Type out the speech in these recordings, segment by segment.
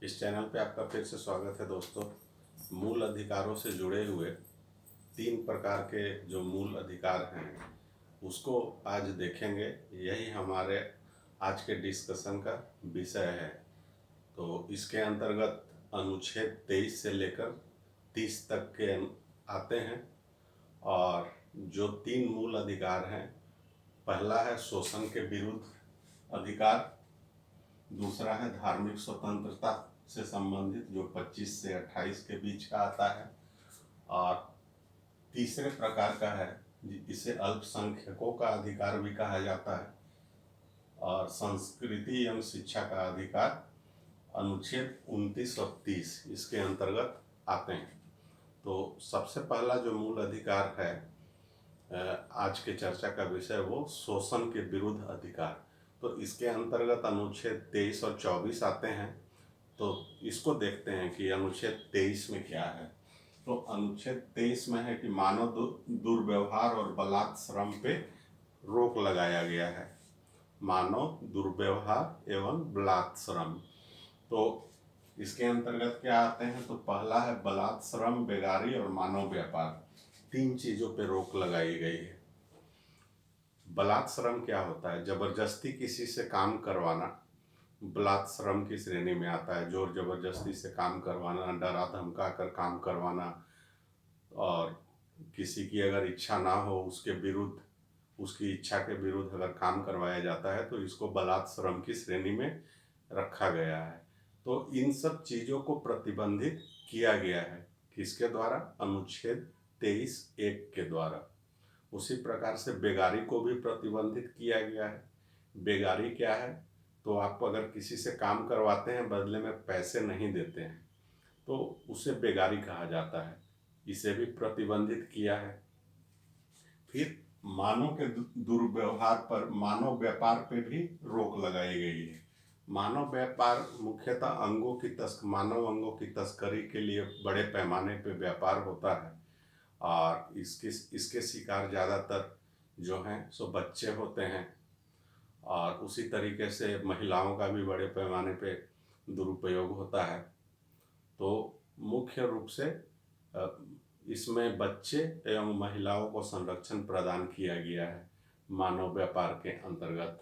इस चैनल पे आपका फिर से स्वागत है दोस्तों। मूल अधिकारों से जुड़े हुए 3 प्रकार के जो मूल अधिकार हैं उसको आज देखेंगे। यही हमारे आज के डिस्कशन का विषय है। तो इसके अंतर्गत अनुच्छेद 23 से लेकर 30 तक के आते हैं। और जो 3 मूल अधिकार हैं, पहला है शोषण के विरुद्ध अधिकार, दूसरा है धार्मिक स्वतंत्रता से संबंधित जो 25 से 28 के बीच का आता है, और तीसरे प्रकार का है इसे अल्पसंख्यकों का अधिकार भी कहा जाता है, और संस्कृति एवं शिक्षा का अधिकार अनुच्छेद 29 और 30 इसके अंतर्गत आते हैं। तो सबसे पहला जो मूल अधिकार है आज के चर्चा का विषय वो शोषण के विरुद्ध अधिकार। तो इसके अंतर्गत अनुच्छेद 23 और 24 आते हैं। तो इसको देखते हैं कि अनुच्छेद 23 में क्या है। तो अनुच्छेद 23 में है कि मानव दुर्व्यवहार और बलात् श्रम पे रोक लगाया गया है। मानव दुर्व्यवहार एवं बलात् श्रम। तो इसके अंतर्गत क्या आते हैं, तो पहला है बलात् श्रम, बेगारी और मानव व्यापार। 3 चीज़ों पे रोक लगाई गई है। बलात् श्रम क्या होता है? जबरदस्ती किसी से काम करवाना बलात् श्रम की श्रेणी में आता है। जोर जबरदस्ती से काम करवाना, डरा धमका कर काम करवाना, और किसी की अगर इच्छा ना हो उसके विरुद्ध, उसकी इच्छा के विरुद्ध अगर काम करवाया जाता है तो इसको बलात् श्रम की श्रेणी में रखा गया है। तो इन सब चीज़ों को प्रतिबंधित किया गया है किसके द्वारा? अनुच्छेद 23(1) के द्वारा। उसी प्रकार से बेगारी को भी प्रतिबंधित किया गया है। बेगारी क्या है? तो आप अगर किसी से काम करवाते हैं, बदले में पैसे नहीं देते हैं, तो उसे बेगारी कहा जाता है। इसे भी प्रतिबंधित किया है। फिर मानव के दुर्व्यवहार पर, मानव व्यापार पे भी रोक लगाई गई है। मानव व्यापार मुख्यतः मानव अंगों की तस्करी के लिए बड़े पैमाने पे व्यापार होता है, और इसके शिकार ज़्यादातर जो हैं सो बच्चे होते हैं। और उसी तरीके से महिलाओं का भी बड़े पैमाने पे दुरुपयोग होता है। तो मुख्य रूप से इसमें बच्चे एवं महिलाओं को संरक्षण प्रदान किया गया है मानव व्यापार के अंतर्गत।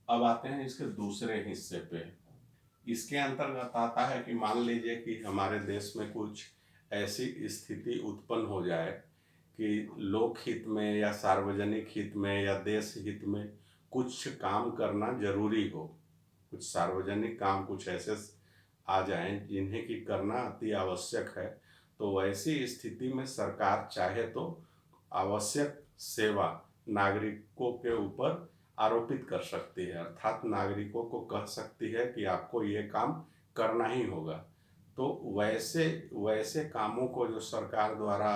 अब आते हैं इसके दूसरे हिस्से पे। इसके अंतर्गत आता है कि मान लीजिए कि हमारे देश में कुछ ऐसी स्थिति उत्पन्न हो जाए कि लोक हित में या सार्वजनिक हित में या देश हित में कुछ काम करना जरूरी हो। कुछ सार्वजनिक काम कुछ ऐसे आ जाएं जिन्हें कि करना अति आवश्यक है। तो ऐसी स्थिति में सरकार चाहे तो आवश्यक सेवा नागरिकों के ऊपर आरोपित कर सकती है, अर्थात नागरिकों को कह सकती है कि आपको ये काम करना ही होगा। तो वैसे वैसे कामों को जो सरकार द्वारा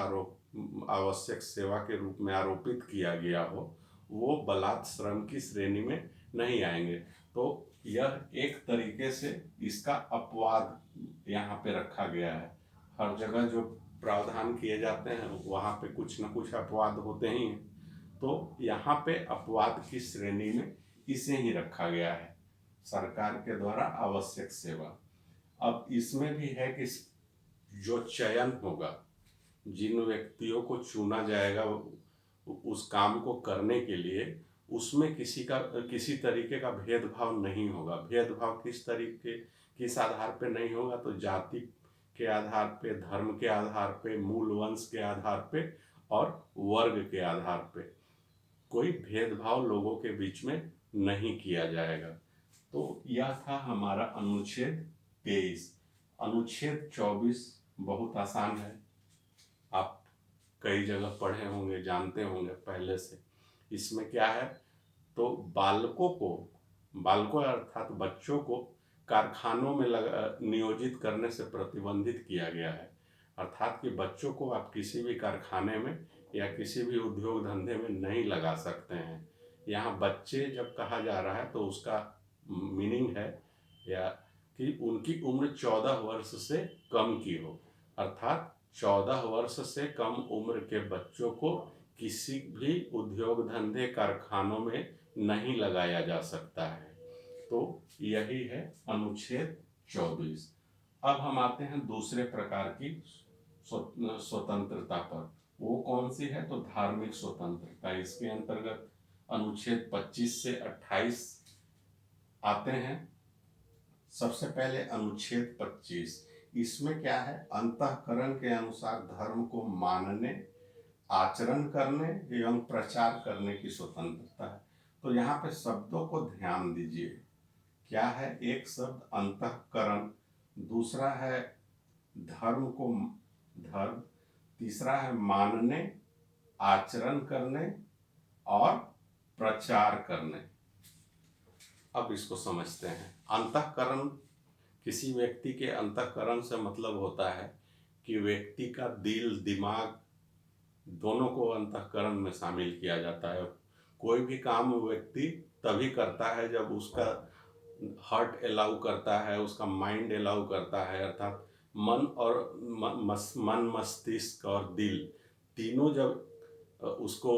आवश्यक सेवा के रूप में आरोपित किया गया हो, वो बलात् श्रम की श्रेणी में नहीं आएंगे। तो यह एक तरीके से इसका अपवाद यहाँ पे रखा गया है। हर जगह जो प्रावधान किए जाते हैं वहाँ पे कुछ न कुछ अपवाद होते ही हैं। तो यहाँ पे अपवाद की श्रेणी में इसे ही रखा गया है, सरकार के द्वारा आवश्यक सेवा। अब इसमें भी है कि जो चयन होगा, जिन व्यक्तियों को चुना जाएगा उस काम को करने के लिए, उसमें किसी तरीके का भेदभाव नहीं होगा। भेदभाव किस आधार पे नहीं होगा? तो जाति के आधार पे, धर्म के आधार पे, मूल वंश के आधार पे और वर्ग के आधार पे कोई भेदभाव लोगों के बीच में नहीं किया जाएगा। तो यह था हमारा अनुच्छेद 23। अनुच्छेद 24 बहुत आसान है, आप कई जगह पढ़े होंगे, जानते होंगे पहले से। इसमें क्या है, तो बालकों अर्थात बच्चों को कारखानों में नियोजित करने से प्रतिबंधित किया गया है। अर्थात कि बच्चों को आप किसी भी कारखाने में या किसी भी उद्योग धंधे में नहीं लगा सकते हैं। यहाँ बच्चे जब कहा जा रहा है तो उसका मीनिंग है या कि उनकी उम्र 14 वर्ष से कम की हो। अर्थात 14 वर्ष से कम उम्र के बच्चों को किसी भी उद्योग धंधे कारखानों में नहीं लगाया जा सकता है। तो यही है अनुच्छेद 24। अब हम आते हैं दूसरे प्रकार की स्वतंत्रता पर। वो कौन सी है? तो धार्मिक स्वतंत्रता। इसके अंतर्गत अनुच्छेद 25 से 28 आते हैं। सबसे पहले अनुच्छेद 25, इसमें क्या है? अंतःकरण के अनुसार धर्म को मानने, आचरण करने एवं प्रचार करने की स्वतंत्रता है। तो यहाँ पे शब्दों को ध्यान दीजिए। क्या है? एक शब्द अंतःकरण, दूसरा है धर्म, तीसरा है मानने, आचरण करने और प्रचार करने। अब इसको समझते हैं। अंतःकरण, किसी व्यक्ति के अंतःकरण से मतलब होता है कि व्यक्ति का दिल दिमाग दोनों को अंतःकरण में शामिल किया जाता है। कोई भी काम व्यक्ति तभी करता है जब उसका हार्ट अलाउ करता है, उसका माइंड अलाउ करता है, अर्थात मन मस्तिष्क और दिल तीनों जब उसको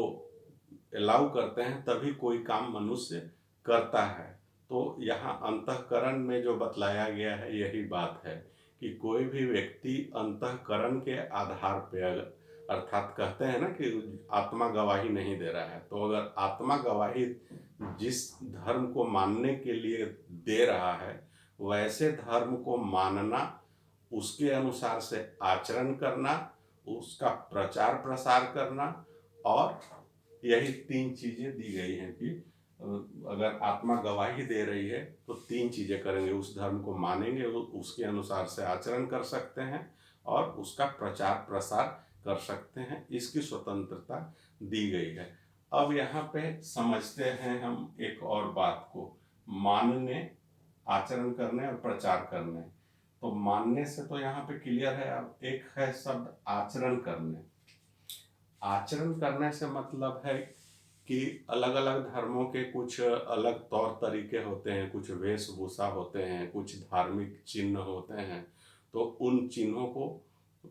अलाउ करते हैं तभी कोई काम मनुष्य करता है। तो यहाँ अंतःकरण में जो बतलाया गया है यही बात है कि कोई भी व्यक्ति अंतःकरण के आधार पे, अगर अर्थात कहते हैं ना कि आत्मा गवाही नहीं दे रहा है, तो अगर आत्मा गवाही जिस धर्म को मानने के लिए दे रहा है वैसे धर्म को मानना, उसके अनुसार से आचरण करना, उसका प्रचार प्रसार करना, और यही 3 चीजें दी गई हैं कि अगर आत्मा गवाही दे रही है तो 3 चीजें करेंगे। उस धर्म को मानेंगे, उसके अनुसार से आचरण कर सकते हैं और उसका प्रचार प्रसार कर सकते हैं। इसकी स्वतंत्रता दी गई है। अब यहाँ पे समझते हैं हम एक और बात को, मानने, आचरण करने और प्रचार करने। तो मानने से तो यहाँ पे क्लियर है। अब एक है शब्द आचरण करने। आचरण करने से मतलब है कि अलग अलग धर्मों के कुछ अलग तौर तरीके होते हैं, कुछ वेशभूषा होते हैं, कुछ धार्मिक चिन्ह होते हैं। तो उन चिन्हों को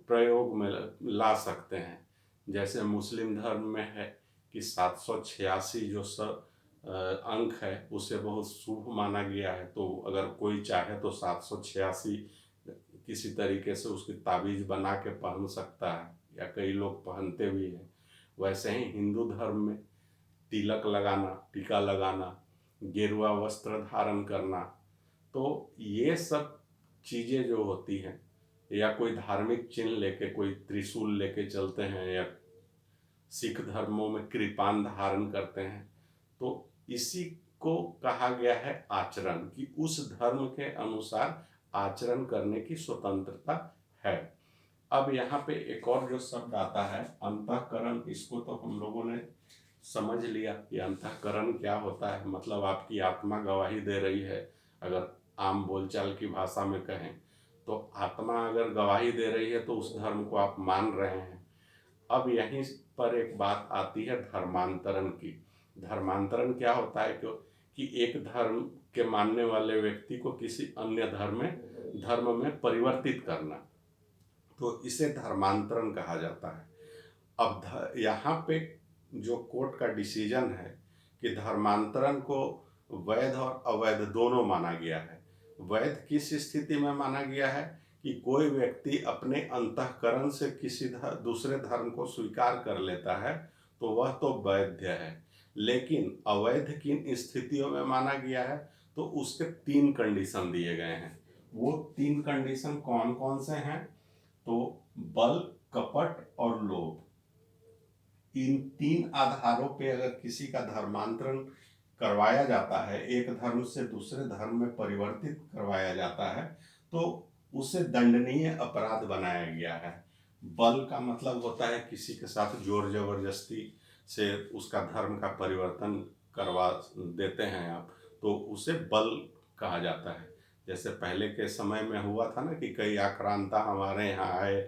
प्रयोग में ला सकते हैं। जैसे मुस्लिम धर्म में है कि 786 जो अंक है उसे बहुत शुभ माना गया है। तो अगर कोई चाहे तो 786 किसी तरीके से उसकी ताबीज बना के पहन सकता है, या कई लोग पहनते भी हैं। वैसे ही हिंदू धर्म में तिलक लगाना, टीका लगाना, गेरुआ वस्त्र धारण करना, तो ये सब चीज़ें जो होती हैं, या कोई धार्मिक चिन्ह लेके कोई त्रिशूल लेके चलते हैं, या सिख धर्मों में कृपान धारण करते हैं, तो इसी को कहा गया है आचरण, कि उस धर्म के अनुसार आचरण करने की स्वतंत्रता है। अब यहाँ पे एक और जो शब्द आता है अंतःकरण, इसको तो हम लोगों ने समझ लिया कि अंतःकरण क्या होता है। मतलब आपकी आत्मा गवाही दे रही है, अगर आम बोलचाल की भाषा में कहें तो आत्मा अगर गवाही दे रही है तो उस धर्म को आप मान रहे हैं। अब यहीं पर एक बात आती है धर्मांतरण की। धर्मांतरण क्या होता है कि एक धर्म के मानने वाले व्यक्ति को किसी अन्य धर्म में परिवर्तित करना, तो इसे धर्मांतरण कहा जाता है। अब यहाँ पे जो कोर्ट का डिसीजन है कि धर्मांतरण को वैध और अवैध दोनों माना गया है। वैध किस स्थिति में माना गया है? कि कोई व्यक्ति अपने अंतःकरण से किसी दूसरे धर्म को स्वीकार कर लेता है तो वह तो वैध है। लेकिन अवैध किन स्थितियों में माना गया है? तो उसके 3 कंडीशन दिए गए हैं। वो 3 कंडीशन कौन कौन से हैं? तो बल, कपट और लोभ। इन 3 आधारों पे अगर किसी का धर्मांतरण करवाया जाता है, एक धर्म से दूसरे धर्म में परिवर्तित करवाया जाता है, तो उसे दंडनीय अपराध बनाया गया है। बल का मतलब होता है किसी के साथ जोर जबरदस्ती से उसका धर्म का परिवर्तन करवा देते हैं आप, तो उसे बल कहा जाता है। जैसे पहले के समय में हुआ था ना कि कई आक्रांता हमारे यहाँ आए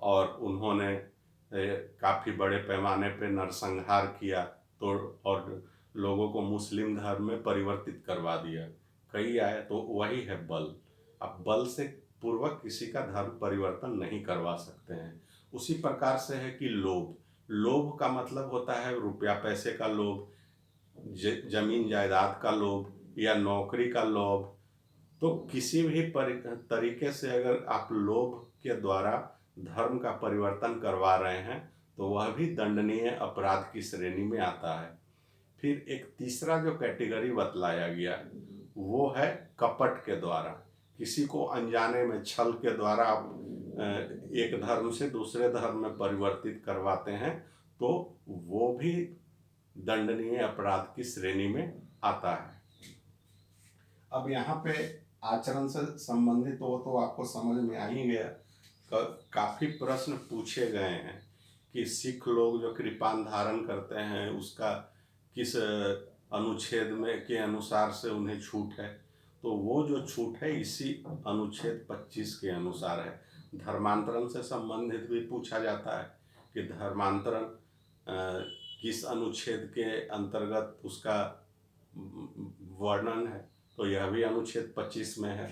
और उन्होंने काफ़ी बड़े पैमाने पे नरसंहार किया, तो और लोगों को मुस्लिम धर्म में परिवर्तित करवा दिया। कई आए, तो वही है बल। अब बल से पूर्वक किसी का धर्म परिवर्तन नहीं करवा सकते हैं। उसी प्रकार से है कि लोभ। लोभ का मतलब होता है रुपया पैसे का लोभ, जमीन जायदाद का लोभ, या नौकरी का लोभ। तो किसी भी तरीके से अगर आप लोभ के द्वारा धर्म का परिवर्तन करवा रहे हैं तो वह भी दंडनीय अपराध की श्रेणी में आता है। फिर एक तीसरा जो कैटेगरी बतलाया गया वो है कपट के द्वारा, किसी को अनजाने में छल के द्वारा आप एक धर्म से दूसरे धर्म में परिवर्तित करवाते हैं तो वो भी दंडनीय अपराध की श्रेणी में आता है। अब यहाँ पे आचरण से संबंधित हो तो आपको समझ में आ ही गया। काफ़ी प्रश्न पूछे गए हैं कि सिख लोग जो कृपान धारण करते हैं उसका किस अनुच्छेद में के अनुसार से उन्हें छूट है, तो वो जो छूट है इसी अनुच्छेद 25 के अनुसार है। धर्मांतरण से संबंधित भी पूछा जाता है कि धर्मांतरण किस अनुच्छेद के अंतर्गत उसका वर्णन है, तो यह भी अनुच्छेद 25 में है।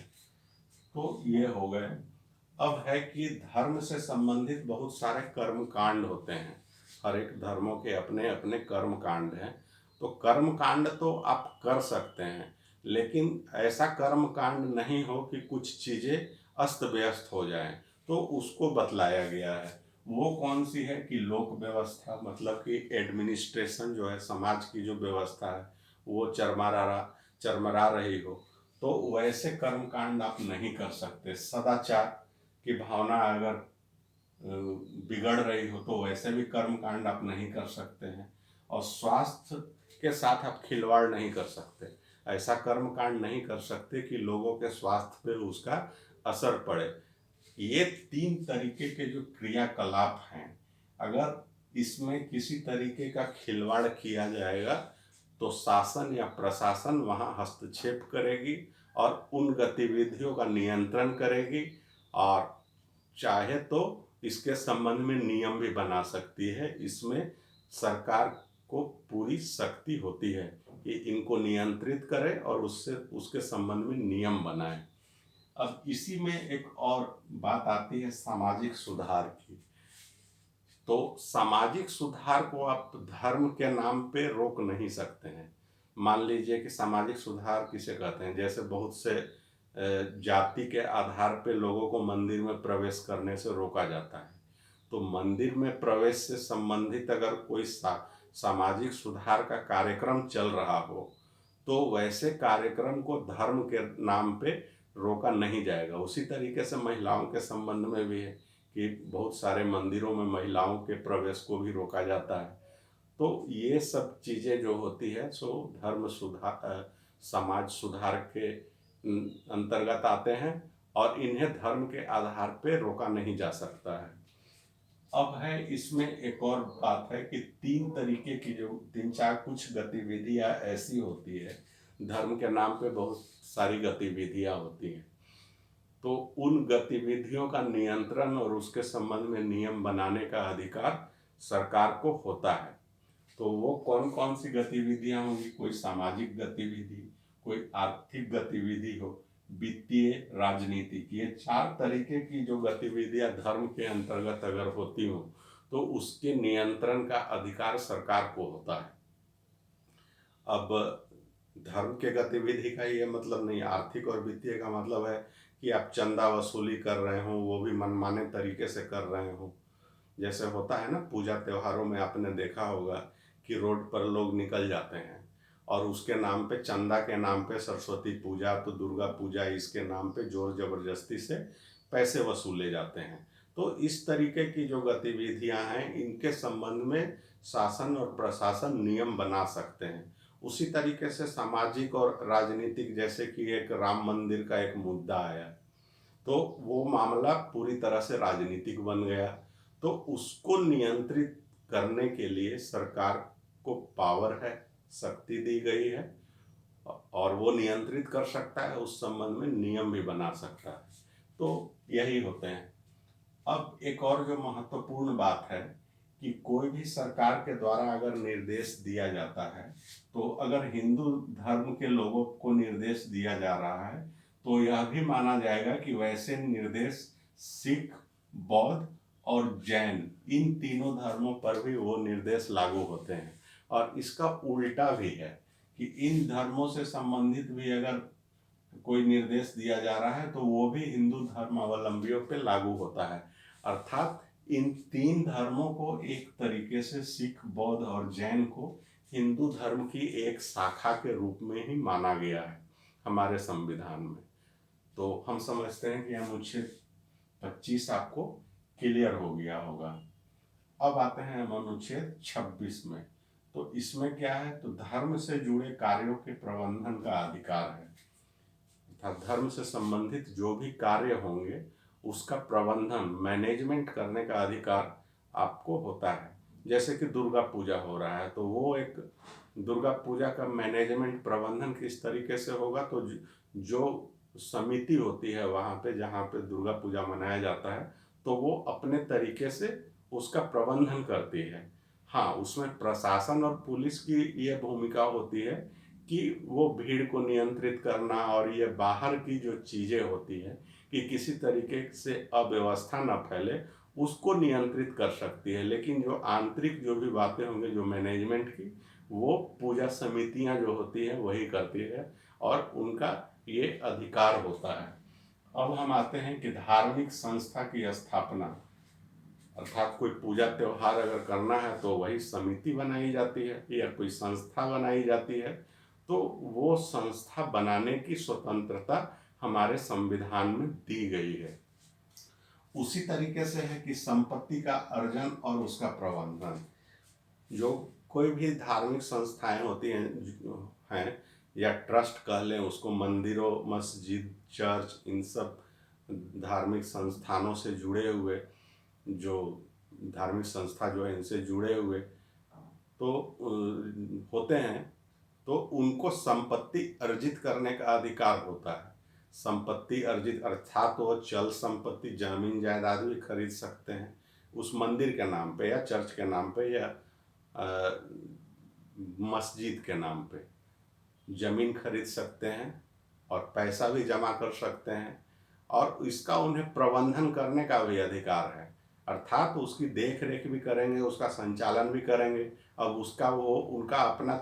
तो ये हो गए। अब है कि धर्म से संबंधित बहुत सारे कर्म कांड होते हैं, हर एक धर्मों के अपने अपने कर्म कांड हैं। तो कर्म कांड तो आप कर सकते हैं, लेकिन ऐसा कर्म कांड नहीं हो कि कुछ चीज़ें अस्त व्यस्त हो जाएं, तो उसको बतलाया गया है। वो कौन सी है कि लोक व्यवस्था, मतलब कि एडमिनिस्ट्रेशन जो है, समाज की जो व्यवस्था है वो चरमरा रही हो तो वैसे कर्म कांड आप नहीं कर सकते। सदाचार की भावना अगर बिगड़ रही हो तो वैसे भी कर्म कांड आप नहीं कर सकते हैं। और स्वास्थ्य के साथ आप खिलवाड़ नहीं कर सकते, ऐसा कर्म कांड नहीं कर सकते कि लोगों के स्वास्थ्य पे उसका असर पड़े। ये 3 तरीके के जो क्रियाकलाप हैं, अगर इसमें किसी तरीके का खिलवाड़ किया जाएगा तो शासन या प्रशासन वहाँ हस्तक्षेप करेगी और उन गतिविधियों का नियंत्रण करेगी, और चाहे तो इसके संबंध में नियम भी बना सकती है। इसमें सरकार को पूरी शक्ति होती है कि इनको नियंत्रित करे और उसके संबंध में नियम बनाए। अब इसी में एक और बात आती है सामाजिक सुधार की। तो सामाजिक सुधार को आप धर्म के नाम पे रोक नहीं सकते हैं। मान लीजिए कि सामाजिक सुधार किसे कहते हैं, जैसे बहुत से जाति के आधार पे लोगों को मंदिर में प्रवेश करने से रोका जाता है। तो मंदिर में प्रवेश से संबंधित अगर कोई सामाजिक सुधार का कार्यक्रम चल रहा हो तो वैसे कार्यक्रम को धर्म के नाम पे रोका नहीं जाएगा। उसी तरीके से महिलाओं के संबंध में भी है कि बहुत सारे मंदिरों में महिलाओं के प्रवेश को भी रोका जाता है। तो ये सब चीज़ें जो होती है सो धर्म सुधार समाज सुधार के अंतर्गत आते हैं और इन्हें धर्म के आधार पे रोका नहीं जा सकता है। अब है इसमें एक और बात है कि 3 तरीके की जो 3-4 कुछ गतिविधियां ऐसी होती है, धर्म के नाम पे बहुत सारी गतिविधियां होती हैं, तो उन गतिविधियों का नियंत्रण और उसके संबंध में नियम बनाने का अधिकार सरकार को होता है। तो वो कौन कौन सी गतिविधियां होंगी, कोई सामाजिक गतिविधि, कोई आर्थिक गतिविधि हो, वित्तीय, राजनीतिक, ये 4 तरीके की जो गतिविधियां धर्म के अंतर्गत अगर होती हो तो उसके नियंत्रण का अधिकार सरकार को होता है। अब धर्म के गतिविधि का ये मतलब नहीं, आर्थिक और वित्तीय का मतलब है कि आप चंदा वसूली कर रहे हो, वो भी मनमाने तरीके से कर रहे हो। जैसे होता है ना, पूजा त्योहारों में आपने देखा होगा कि रोड पर लोग निकल जाते हैं और उसके नाम पे, चंदा के नाम पे, सरस्वती पूजा तो दुर्गा पूजा, इसके नाम पे जोर जबरदस्ती से पैसे वसूले जाते हैं। तो इस तरीके की जो गतिविधियां हैं इनके संबंध में शासन और प्रशासन नियम बना सकते हैं। उसी तरीके से सामाजिक और राजनीतिक, जैसे कि एक राम मंदिर का एक मुद्दा आया तो वो मामला पूरी तरह से राजनीतिक बन गया, तो उसको नियंत्रित करने के लिए सरकार को पावर है, शक्ति दी गई है और वो नियंत्रित कर सकता है, उस संबंध में नियम भी बना सकता है। तो यही होते हैं। अब एक और जो महत्वपूर्ण बात है कि कोई भी सरकार के द्वारा अगर निर्देश दिया जाता है, तो अगर हिंदू धर्म के लोगों को निर्देश दिया जा रहा है तो यह भी माना जाएगा कि वैसे निर्देश सिख, बौद्ध और जैन, इन तीनों धर्मों पर भी वो निर्देश लागू होते हैं। और इसका उल्टा भी है कि इन धर्मों से संबंधित भी अगर कोई निर्देश दिया जा रहा है तो वो भी हिंदू धर्मावलंबियों पे लागू होता है। अर्थात इन तीन धर्मों को एक तरीके से सिख, बौद्ध और जैन को हिंदू धर्म की एक शाखा के रूप में ही माना गया है हमारे संविधान में। तो हम समझते हैं कि अनुच्छेद 25 आपको क्लियर हो गया होगा। अब आते हैं हम अनुच्छेद 26 में। तो इसमें क्या है, तो धर्म से जुड़े कार्यों के प्रबंधन का अधिकार है। अर्थात धर्म से संबंधित जो भी कार्य होंगे उसका प्रबंधन, मैनेजमेंट करने का अधिकार आपको होता है। जैसे कि दुर्गा पूजा हो रहा है तो वो एक दुर्गा पूजा का मैनेजमेंट, प्रबंधन किस तरीके से होगा, तो जो समिति होती है वहाँ पे जहाँ पे दुर्गा पूजा मनाया जाता है तो वो अपने तरीके से उसका प्रबंधन करती है। हाँ, उसमें प्रशासन और पुलिस की ये भूमिका होती है कि वो भीड़ को नियंत्रित करना और ये बाहर की जो चीज़ें होती है कि किसी तरीके से अव्यवस्था न फैले उसको नियंत्रित कर सकती है। लेकिन जो आंतरिक जो भी बातें होंगी जो मैनेजमेंट की, वो पूजा समितियां जो होती हैं वही करती है और उनका ये अधिकार होता है। अब हम आते हैं कि धार्मिक संस्था की स्थापना, अर्थात कोई पूजा त्यौहार अगर करना है तो वही समिति बनाई जाती है या कोई संस्था बनाई जाती है। तो वो संस्था बनाने की स्वतंत्रता हमारे संविधान में दी गई है। उसी तरीके से है कि संपत्ति का अर्जन और उसका प्रबंधन, जो कोई भी धार्मिक संस्थाएं होती हैं या ट्रस्ट कह लें उसको, मंदिरों, मस्जिद, चर्च, इन सब धार्मिक संस्थानों से जुड़े हुए जो धार्मिक संस्था जो है इनसे जुड़े हुए तो होते हैं, तो उनको संपत्ति अर्जित करने का अधिकार होता है। संपत्ति अर्जित अर्थात वो चल संपत्ति, जमीन जायदाद भी खरीद सकते हैं उस मंदिर के नाम पे या चर्च के नाम पे या मस्जिद के नाम पे जमीन खरीद सकते हैं और पैसा भी जमा कर सकते हैं और इसका उन्हें प्रबंधन करने का भी अधिकार है। अर्थात उसकी देख रेख भी करेंगे, उसका संचालन भी करेंगे। अब उसका वो उनका अपना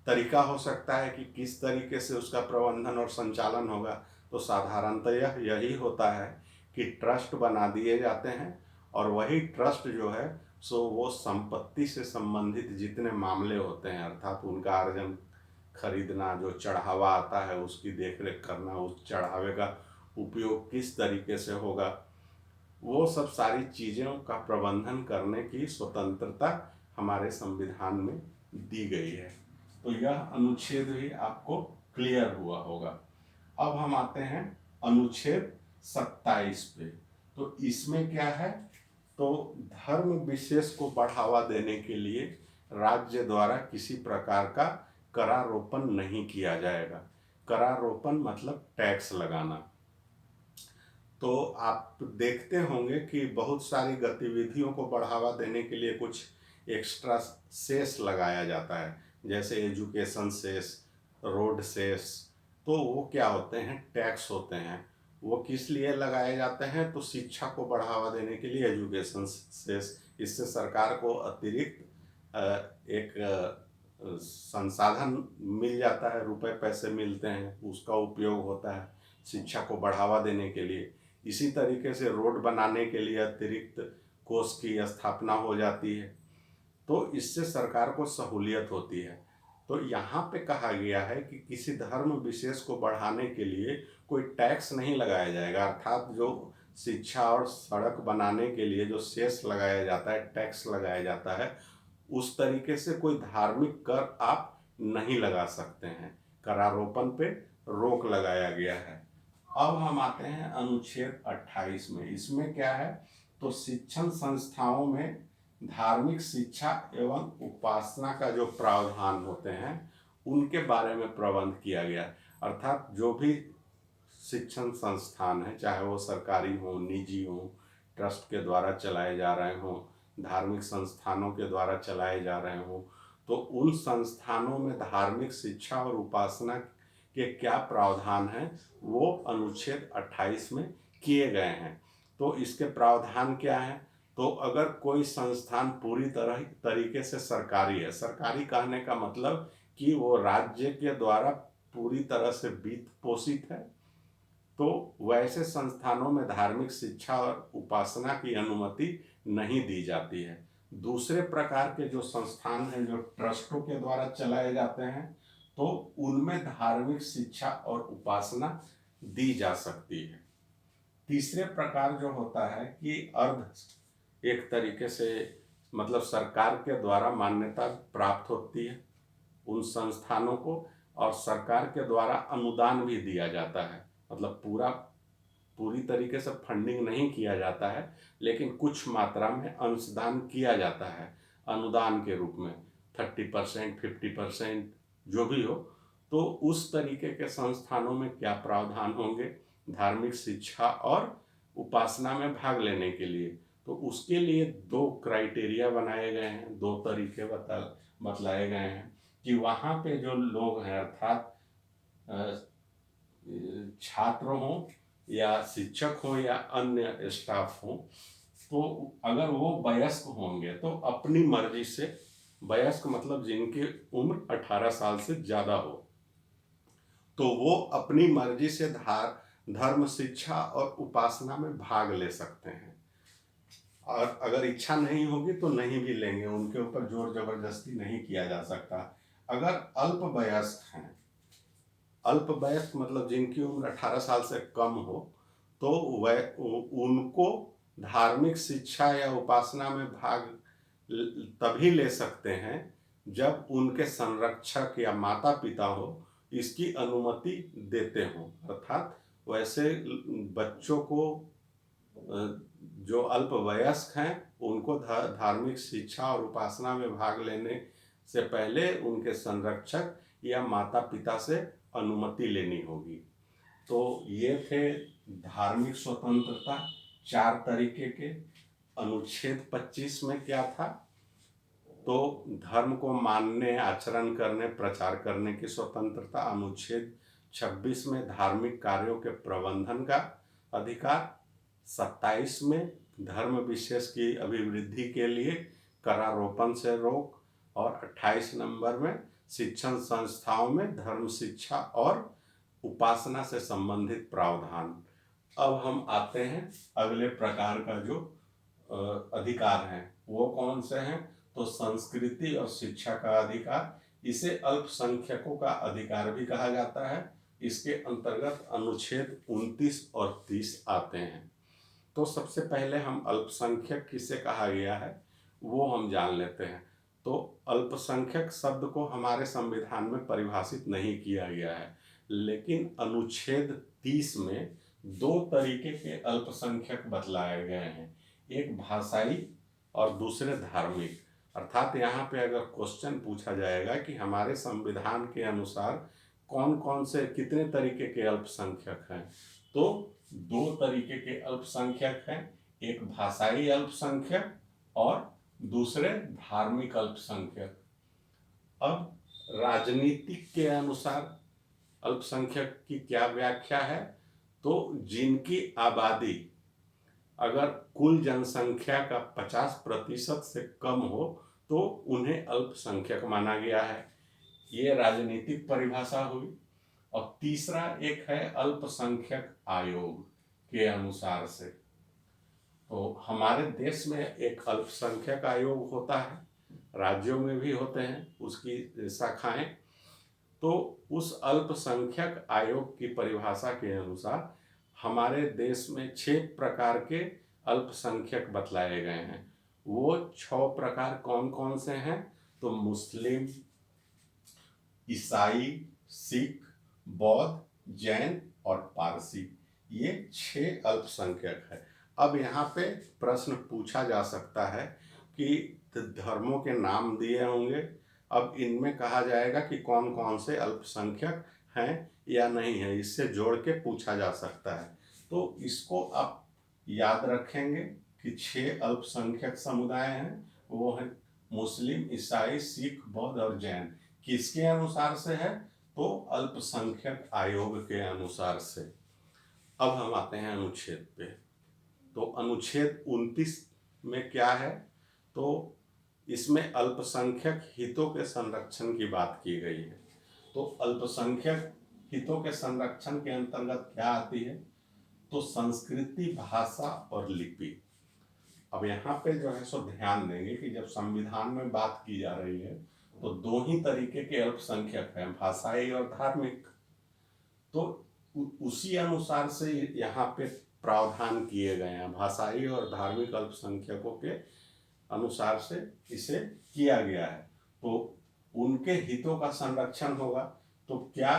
तरीका हो सकता है कि किस तरीके से उसका प्रबंधन और संचालन होगा। तो साधारणतः यही होता है कि ट्रस्ट बना दिए जाते हैं और वही ट्रस्ट जो है सो वो संपत्ति से संबंधित जितने मामले होते हैं, अर्थात उनका अर्जन, खरीदना, जो चढ़ावा आता है उसकी देखरेख करना, उस चढ़ावे का उपयोग किस तरीके से होगा, वो सब सारी चीज़ों का प्रबंधन करने की स्वतंत्रता हमारे संविधान में दी गई है। तो यह अनुच्छेद भी आपको क्लियर हुआ होगा। अब हम आते हैं अनुच्छेद 27 पे। तो इसमें क्या है, तो धर्म विशेष को बढ़ावा देने के लिए राज्य द्वारा किसी प्रकार का करारोपण नहीं किया जाएगा। करारोपण मतलब टैक्स लगाना। तो आप देखते होंगे कि बहुत सारी गतिविधियों को बढ़ावा देने के लिए कुछ एक्स्ट्रा सेस लगाया जाता है, जैसे एजुकेशन सेस, रोड सेस। तो वो क्या होते हैं, टैक्स होते हैं। वो किस लिए लगाए जाते हैं, तो शिक्षा को बढ़ावा देने के लिए एजुकेशन सेस। इससे सरकार को अतिरिक्त एक संसाधन मिल जाता है, रुपए पैसे मिलते हैं, उसका उपयोग होता है शिक्षा को बढ़ावा देने के लिए। इसी तरीके से रोड बनाने के लिए अतिरिक्त कोष की स्थापना हो जाती है, तो इससे सरकार को सहूलियत होती है। तो यहाँ पे कहा गया है कि किसी धर्म विशेष को बढ़ाने के लिए कोई टैक्स नहीं लगाया जाएगा। अर्थात जो शिक्षा और सड़क बनाने के लिए जो सेस लगाया जाता है, टैक्स लगाया जाता है, उस तरीके से कोई धार्मिक कर आप नहीं लगा सकते हैं। करारोपण पे रोक लगाया गया है। अब हम आते हैं अनुच्छेद 28 में। इसमें क्या है, तो शिक्षण संस्थाओं में धार्मिक शिक्षा एवं उपासना का जो प्रावधान होते हैं उनके बारे में प्रबंध किया गया। अर्थात जो भी शिक्षण संस्थान है, चाहे वो सरकारी हो, निजी हो, ट्रस्ट के द्वारा चलाए जा रहे हों, धार्मिक संस्थानों के द्वारा चलाए जा रहे हों, तो उन संस्थानों में धार्मिक शिक्षा और उपासना के क्या प्रावधान हैं वो अनुच्छेद 28 में किए गए हैं। तो इसके प्रावधान क्या है, तो अगर कोई संस्थान पूरी तरीके से सरकारी है, सरकारी कहने का मतलब कि वो राज्य के द्वारा पूरी तरह से वित्त पोषित है तो वैसे संस्थानों में धार्मिक शिक्षा और उपासना की अनुमति नहीं दी जाती है। दूसरे प्रकार के जो संस्थान हैं जो ट्रस्टों के द्वारा चलाए जाते हैं, तो उनमें धार्मिक शिक्षा और उपासना दी जा सकती है। तीसरे प्रकार जो होता है कि अर्ध एक तरीके से मतलब सरकार के द्वारा मान्यता प्राप्त होती है उन संस्थानों को, और सरकार के द्वारा अनुदान भी दिया जाता है। मतलब पूरी तरीके से फंडिंग नहीं किया जाता है, लेकिन कुछ मात्रा में अंशदान किया जाता है अनुदान के रूप में, 30%, 50%, जो भी हो। तो उस तरीके के संस्थानों में क्या प्रावधान होंगे धार्मिक शिक्षा और उपासना में भाग लेने के लिए? तो उसके लिए 2 क्राइटेरिया बनाए गए हैं, 2 तरीके बतलाए गए हैं कि वहाँ पे जो लोग हैं, अर्थात छात्र हों या शिक्षक हो या अन्य स्टाफ हो, तो अगर वो वयस्क होंगे तो अपनी मर्जी से, वयस्क मतलब जिनकी उम्र 18 साल से ज़्यादा हो, तो वो अपनी मर्जी से धर्म शिक्षा और उपासना में भाग ले सकते हैं। और अगर इच्छा नहीं होगी तो नहीं भी लेंगे, उनके ऊपर जोर जबरदस्ती नहीं किया जा सकता। अगर अल्पवयस्क हैं, अल्पवयस्क मतलब जिनकी उम्र 18 साल से कम हो, तो वह उनको धार्मिक शिक्षा या उपासना में भाग तभी ले सकते हैं जब उनके संरक्षक या माता पिता हो इसकी अनुमति देते हों। अर्थात वैसे बच्चों को जो अल्पवयस्क हैं उनको धार्मिक शिक्षा और उपासना में भाग लेने से पहले उनके संरक्षक या माता पिता से अनुमति लेनी होगी। तो ये थे धार्मिक स्वतंत्रता 4 तरीके के। अनुच्छेद 25 में क्या था? तो धर्म को मानने, आचरण करने, प्रचार करने की स्वतंत्रता। अनुच्छेद 26 में धार्मिक कार्यों के प्रबंधन का अधिकार। 27 में धर्म विशेष की अभिवृद्धि के लिए करारोपण से रोक। और 28 नंबर में शिक्षण संस्थाओं में धर्म शिक्षा और उपासना से संबंधित प्रावधान। अब हम आते हैं अगले प्रकार का जो अधिकार है वो कौन से हैं? तो संस्कृति और शिक्षा का अधिकार। इसे अल्पसंख्यकों का अधिकार भी कहा जाता है। इसके अंतर्गत अनुच्छेद 29 और 30 आते हैं। तो सबसे पहले हम अल्पसंख्यक किसे कहा गया है वो हम जान लेते हैं। तो अल्पसंख्यक शब्द को हमारे संविधान में परिभाषित नहीं किया गया है, लेकिन अनुच्छेद 30 में 2 तरीके के अल्पसंख्यक बतलाए गए हैं, एक भाषाई और दूसरे धार्मिक। अर्थात यहाँ पे अगर क्वेश्चन पूछा जाएगा कि हमारे संविधान के अनुसार कौन कौन से कितने तरीके के अल्पसंख्यक हैं, तो 2 तरीके के अल्पसंख्यक हैं, एक भाषाई अल्पसंख्यक और दूसरे धार्मिक अल्पसंख्यक। अब राजनीतिक के अनुसार अल्पसंख्यक की क्या व्याख्या है? तो जिनकी आबादी अगर कुल जनसंख्या का 50% से कम हो तो उन्हें अल्पसंख्यक माना गया है। ये राजनीतिक परिभाषा हुई। और तीसरा एक है अल्पसंख्यक आयोग के अनुसार से। तो हमारे देश में एक अल्पसंख्यक आयोग होता है, राज्यों में भी होते हैं उसकी शाखाएं। तो उस अल्पसंख्यक आयोग की परिभाषा के अनुसार हमारे देश में 6 प्रकार के अल्पसंख्यक बतलाए गए हैं। वो 6 प्रकार कौन कौन से हैं? तो मुस्लिम, ईसाई, सिख, बौद्ध, जैन और पारसी, ये 6 अल्पसंख्यक है। अब यहाँ पे प्रश्न पूछा जा सकता है कि धर्मों के नाम दिए होंगे, अब इनमें कहा जाएगा कि कौन कौन से अल्पसंख्यक हैं या नहीं है, इससे जोड़ के पूछा जा सकता है। तो इसको आप याद रखेंगे कि 6 अल्पसंख्यक समुदाय हैं, वो हैं मुस्लिम, ईसाई, सिख, बौद्ध और जैन। किसके अनुसार से है? तो अल्पसंख्यक आयोग के अनुसार से। अब हम आते हैं अनुच्छेद पे। तो अनुच्छेद 29 में क्या है? तो इसमें अल्पसंख्यक हितों के संरक्षण की बात की गई है। तो अल्पसंख्यक हितों के संरक्षण के अंतर्गत क्या आती है? तो संस्कृति, भाषा और लिपि। अब यहाँ पे जो है सो ध्यान देंगे कि जब संविधान में बात की जा रही है तो दो ही तरीके के अल्पसंख्यक हैं, भाषाई और धार्मिक। तो उसी अनुसार से यहाँ पे प्रावधान किए गए हैं, भाषाई और धार्मिक अल्पसंख्यकों के अनुसार से इसे किया गया है। तो उनके हितों का संरक्षण होगा तो क्या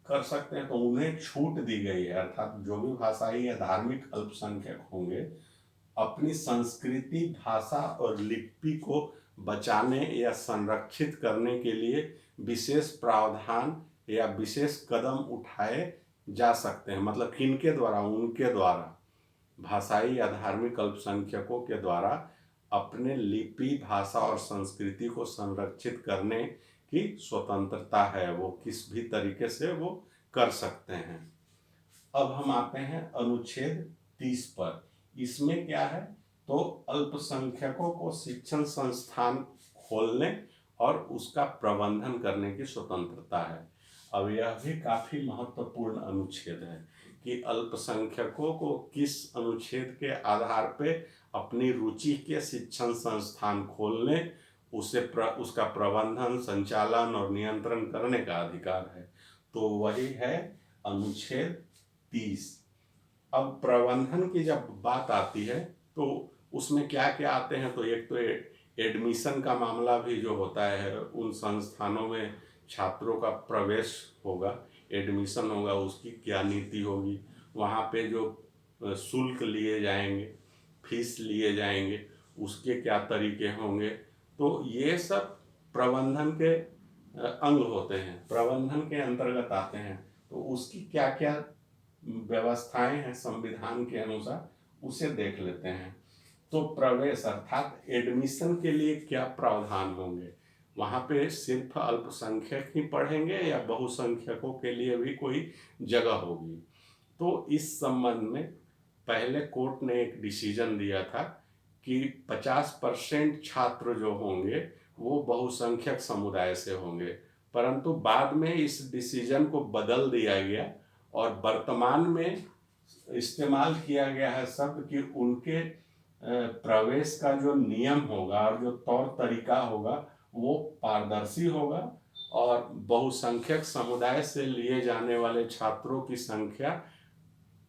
कर सकते हैं? तो उन्हें छूट दी गई है, अर्थात जो भी भाषाई या धार्मिक अल्पसंख्यक होंगे अपनी संस्कृति, भाषा और लिपि को बचाने या संरक्षित करने के लिए विशेष प्रावधान या विशेष कदम उठाए जा सकते हैं। मतलब किनके द्वारा? उनके द्वारा, भाषाई या धार्मिक अल्पसंख्यकों के द्वारा अपने लिपि, भाषा और संस्कृति को संरक्षित करने की स्वतंत्रता है, वो किस भी तरीके से वो कर सकते हैं। अब हम आते हैं अनुच्छेद 30 पर। इसमें क्या है? तो अल्पसंख्यकों को शिक्षण संस्थान खोलने और उसका प्रबंधन करने की स्वतंत्रता है। अब यह भी काफी महत्वपूर्ण अनुच्छेद है कि अल्पसंख्यकों को किस अनुच्छेद के आधार पे अपनी रुचि के शिक्षण संस्थान खोलने, उसका प्रबंधन, संचालन और नियंत्रण करने का अधिकार है। तो वही है अनुच्छेद 30। अब प्रबंधन की जब बात आती है तो उसमें क्या क्या आते हैं? तो एक तो एडमिशन का मामला भी जो होता है, उन संस्थानों में छात्रों का प्रवेश होगा, एडमिशन होगा, उसकी क्या नीति होगी, वहाँ पे जो शुल्क लिए जाएंगे, फीस लिए जाएंगे, उसके क्या तरीके होंगे। तो ये सब प्रबंधन के अंग होते हैं, प्रबंधन के अंतर्गत आते हैं। तो उसकी क्या क्या व्यवस्थाएं हैं संविधान के अनुसार, उसे देख लेते हैं। तो प्रवेश अर्थात एडमिशन के लिए क्या प्रावधान होंगे? वहाँ पे सिर्फ अल्पसंख्यक ही पढ़ेंगे या बहुसंख्यकों के लिए भी कोई जगह होगी? तो इस संबंध में पहले कोर्ट ने एक डिसीजन दिया था कि 50% छात्र जो होंगे वो बहुसंख्यक समुदाय से होंगे, परंतु बाद में इस डिसीजन को बदल दिया गया और वर्तमान में इस्तेमाल किया गया है शब्द कि उनके प्रवेश का जो नियम होगा और जो तौर तरीका होगा वो पारदर्शी होगा और बहुसंख्यक समुदाय से लिए जाने वाले छात्रों की संख्या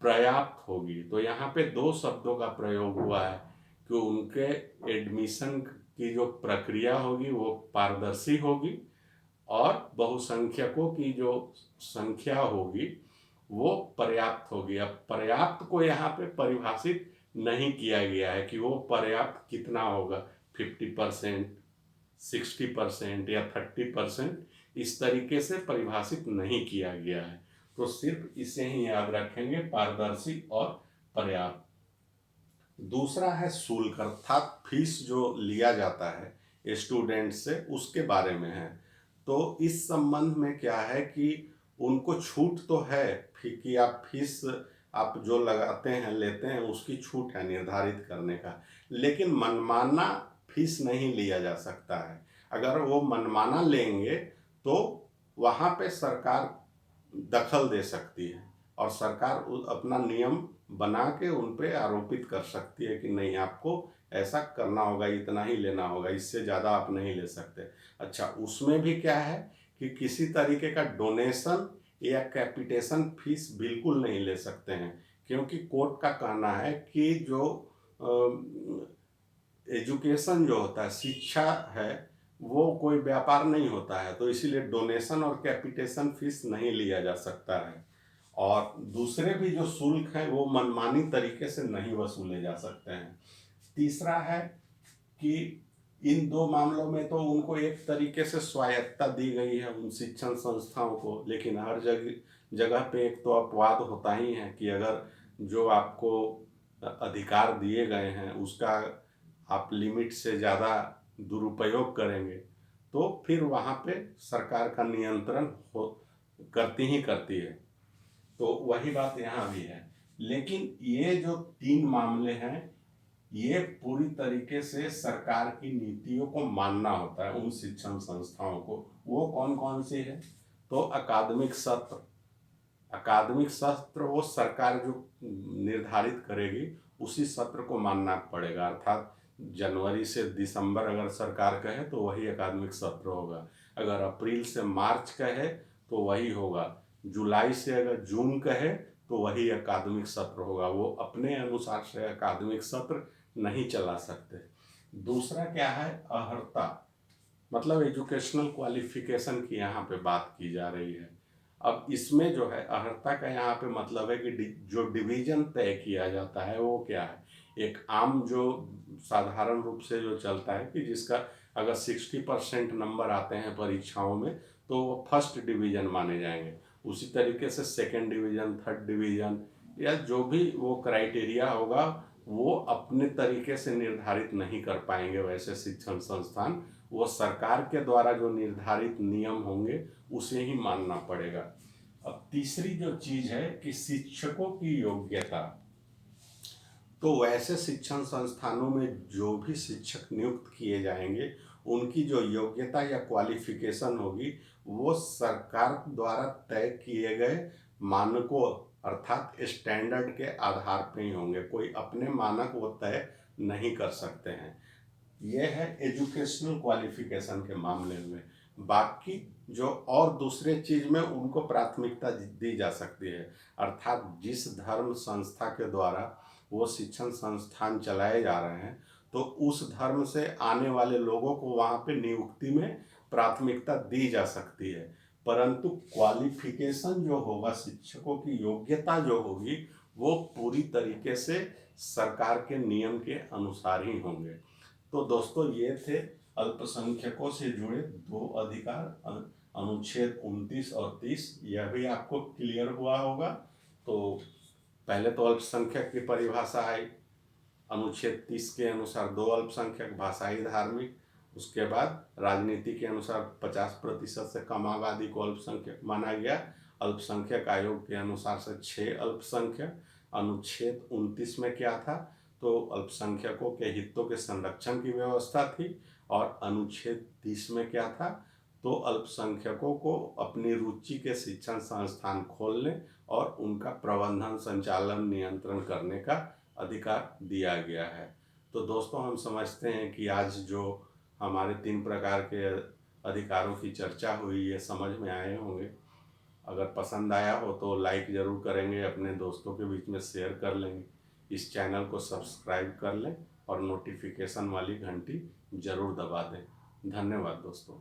पर्याप्त होगी। तो यहाँ पे दो शब्दों का प्रयोग हुआ है कि उनके एडमिशन की जो प्रक्रिया होगी वो पारदर्शी होगी और बहुसंख्यकों की जो संख्या होगी वो पर्याप्त होगी। अब पर्याप्त को यहाँ पे परिभाषित नहीं किया गया है कि वो पर्याप्त कितना होगा, 50%, 60% या 30%, इस तरीके से परिभाषित नहीं किया गया है। तो सिर्फ इसे ही याद रखेंगे, पारदर्शी और पर्याप्त। दूसरा है शुल्क अर्थात फीस जो लिया जाता है स्टूडेंट से, उसके बारे में है। तो इस संबंध में क्या है कि उनको छूट तो है कि आप फीस आप जो लगाते हैं, लेते हैं, उसकी छूट है निर्धारित करने का, लेकिन मनमाना फीस नहीं लिया जा सकता है। अगर वो मनमाना लेंगे तो वहाँ पे सरकार दखल दे सकती है और सरकार अपना नियम बना के उन पे आरोपित कर सकती है कि नहीं, आपको ऐसा करना होगा, इतना ही लेना होगा, इससे ज़्यादा आप नहीं ले सकते। अच्छा, उसमें भी क्या है कि किसी तरीके का डोनेशन या कैपिटेशन फीस बिल्कुल नहीं ले सकते हैं, क्योंकि कोर्ट का कहना है कि जो एजुकेशन जो होता है, शिक्षा है, वो कोई व्यापार नहीं होता है। तो इसीलिए डोनेशन और कैपिटेशन फीस नहीं लिया जा सकता है और दूसरे भी जो शुल्क हैं वो मनमानी तरीके से नहीं वसूले जा सकते हैं। तीसरा है कि इन दो मामलों में तो उनको एक तरीके से स्वायत्तता दी गई है उन शिक्षण संस्थाओं को, लेकिन हर जगह पे एक तो अपवाद होता ही है कि अगर जो आपको अधिकार दिए गए हैं उसका आप लिमिट से ज़्यादा दुरुपयोग करेंगे तो फिर वहाँ पे सरकार का नियंत्रण करती ही करती है। तो वही बात यहाँ भी है। लेकिन ये जो 3 मामले हैं ये पूरी तरीके से सरकार की नीतियों को मानना होता है उन शिक्षण संस्थाओं को। वो कौन कौन सी है? तो अकादमिक सत्र अकादमिक सत्र वो सरकार जो निर्धारित करेगी उसी सत्र को मानना पड़ेगा। अर्थात जनवरी से दिसंबर अगर सरकार कहे तो वही अकादमिक सत्र होगा, अगर अप्रैल से मार्च कहे तो वही होगा, जुलाई से अगर जून कहे तो वही अकादमिक सत्र होगा। वो अपने अनुसार से अकादमिक सत्र नहीं चला सकते। दूसरा क्या है, अर्हता, मतलब एजुकेशनल क्वालिफिकेशन की यहाँ पे बात की जा रही है। अब इसमें जो है अर्हता का यहाँ पे मतलब है कि जो डिवीजन तय किया जाता है वो क्या है। एक आम जो साधारण रूप से जो चलता है कि जिसका अगर 60% नंबर आते हैं परीक्षाओं में तो वो फर्स्ट डिवीजन माने जाएंगे। उसी तरीके से सेकंड डिवीजन, थर्ड डिवीजन या जो भी वो क्राइटेरिया होगा वो अपने तरीके से निर्धारित नहीं कर पाएंगे वैसे शिक्षण संस्थान। वो सरकार के द्वारा जो निर्धारित नियम होंगे उसे ही मानना पड़ेगा। अब तीसरी जो चीज है कि शिक्षकों की योग्यता, तो वैसे शिक्षण संस्थानों में जो भी शिक्षक नियुक्त किए जाएंगे उनकी जो योग्यता या क्वालिफिकेशन होगी वो सरकार द्वारा तय किए गए मानकों अर्थात स्टैंडर्ड के आधार पर ही होंगे। कोई अपने मानक वो तय नहीं कर सकते हैं। ये है एजुकेशनल क्वालिफिकेशन के मामले में। बाकी जो और दूसरे चीज में उनको प्राथमिकता दी जा सकती है। अर्थात जिस धर्म संस्था के द्वारा वो शिक्षण संस्थान चलाए जा रहे हैं तो उस धर्म से आने वाले लोगों को वहाँ पे नियुक्ति में प्राथमिकता दी जा सकती है, परंतु क्वालिफिकेशन जो होगा, शिक्षकों की योग्यता जो होगी वो पूरी तरीके से सरकार के नियम के अनुसार ही होंगे। तो दोस्तों ये थे अल्पसंख्यकों से जुड़े दो अधिकार, अनुच्छेद 29 और 30। यह भी आपको क्लियर हुआ होगा। तो पहले तो अल्पसंख्यक की परिभाषा आई, अनुच्छेद 30 के अनुसार दो अल्पसंख्यक, भाषाई धार्मिक। उसके बाद राजनीति के अनुसार 50% से कम आबादी को अल्पसंख्यक माना गया। अल्पसंख्यक आयोग के अनुसार से 6 अल्पसंख्यक। अनुच्छेद 29 में क्या था, तो अल्पसंख्यकों के हितों के संरक्षण की व्यवस्था थी। और अनुच्छेद 30 में क्या था, तो अल्पसंख्यकों को अपनी रुचि के शिक्षण संस्थान खोलने और उनका प्रबंधन, संचालन, नियंत्रण करने का अधिकार दिया गया है। तो दोस्तों हम समझते हैं कि आज जो हमारे 3 प्रकार के अधिकारों की चर्चा हुई ये समझ में आए होंगे। अगर पसंद आया हो तो लाइक ज़रूर करेंगे, अपने दोस्तों के बीच में शेयर कर लेंगे, इस चैनल को सब्सक्राइब कर लें और नोटिफिकेशन वाली घंटी ज़रूर दबा दें। धन्यवाद दोस्तों।